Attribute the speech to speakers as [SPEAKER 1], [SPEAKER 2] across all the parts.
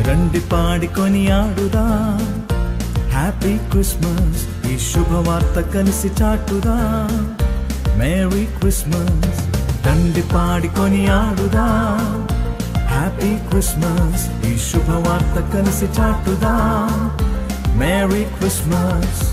[SPEAKER 1] రండి పాడుకొని ఆడుదాం happy Christmas, ఈ శుభవార్త కలిసి చాటుదాం మేరీ క్రిస్మస్. రండి పాడుకొని ఆడుదాం హ్యాపీ క్రిస్మస్, ఈ శుభవార్త కలిసి చాటుదాం మేరీ క్రిస్మస్.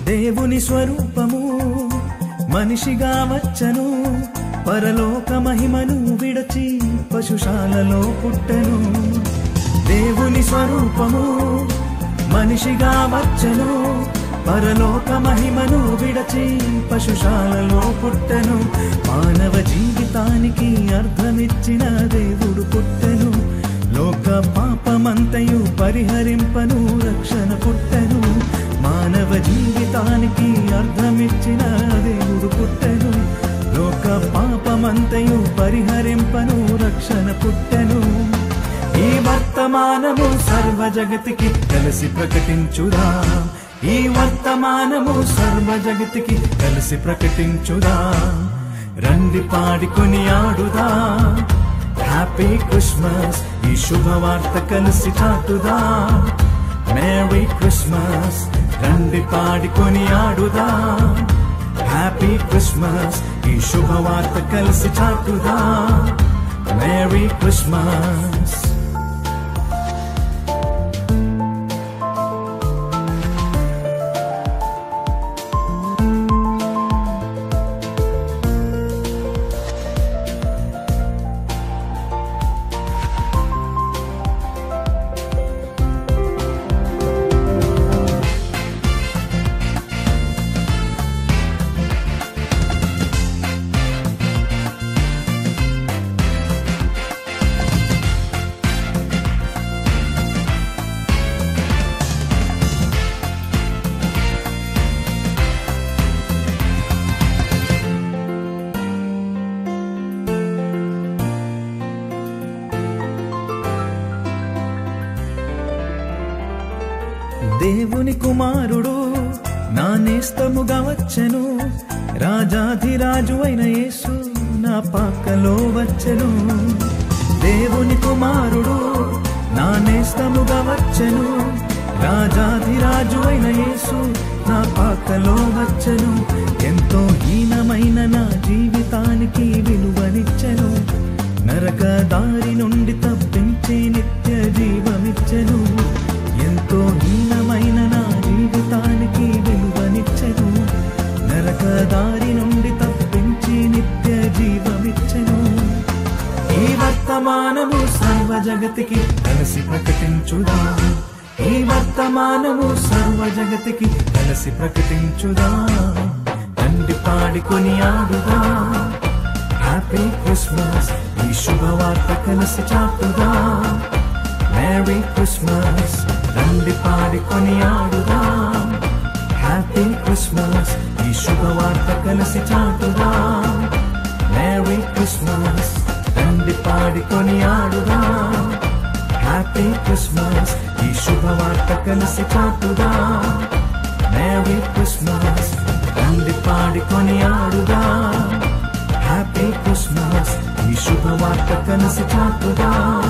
[SPEAKER 1] దేవుని స్వరూపము మనిషిగా వచ్చను, పరలోక మహిమను విడచి పశుశాలలో పుట్టెను. దేవుని స్వరూపము మనిషిగా వచ్చను, పరలోక మహిమను విడచి పశుశాలలో పుట్టెను. మానవ జీవితానికి అర్థమిచ్చిన దేవుడు పుట్టెను, లోక పాపమంతయు పరిహరింపను రక్షణ పుట్టెను. మానవ జీవితానికి అర్థమిచ్చిన దేవుడు పుట్టెను, లోక పాపమంతయు పరిహరింపను రక్షణ పుట్టెను. ఈ వర్తమానము సర్వ జగతికి కలిసి ప్రకటించుదాం, ఈ వర్తమానము సర్వ జగతికి కలిసి ప్రకటించుదాం. రండి పాడుకొని ఆడుదాం హ్యాపీ క్రిస్మస్, ఈ శుభవార్త కలిసి చాటుదాం మేరీ క్రిస్మస్. రండి పాడుకొని ఆడుదాం హ్యాపీ క్రిస్మస్, ఈ శుభవార్త కలిసి చాటుదాం మేరీ క్రిస్మస్. దేవుని కుమారుడు నా నేస్తముగా వచ్చెను, రాజాధిరాజు అయిన యేసు నా పాకలో వచ్చెను. దేవుని కుమారుడు నా నేస్తముగా వచ్చెను, రాజాధిరాజు అయిన యేసు నా పాకలో వచ్చెను. ఎంతో హీనమైన నా జీవితానికి విలువనిచ్చెను, నరక దారి నుండి తప్పించి నిత్య జీవమిచ్చెను. ఎంతో హీనమైన నా జీవితానికి విలువనిచ్చెను, నరక దారి నుండి తప్పించి నిత్య జీవమిచ్చెను. ఈ వర్తమానము సర్వ జగతికి కలిసి ప్రకటించుదాం, ఈ వర్తమానము సర్వ జగతికి కలిసి ప్రకటించుదాం. రండి పాడుకొని ఆడుదాం హ్యాపీ క్రిస్మస్, ఈ శుభవార్త కలిసి చాటుదాం మేరీ క్రిస్మస్. రండి పాడుకొని ఆడుదాం హ్యాపీ క్రిస్మస్, ఈ శుభవార్త కలిసి చాటుదాం మేరీ క్రిస్మస్. రండి పాడుకొని ఆడుదాం హ్యాపీ క్రిస్మస్, ఈ శుభవార్త కలిసి చాటుదాం మేరీ క్రిస్మస్. రండి పాడుకొని ఆడుదాం హ్యాపీ క్రిస్మస్, ఈ శుభవార్త కలిసి చాటుదాం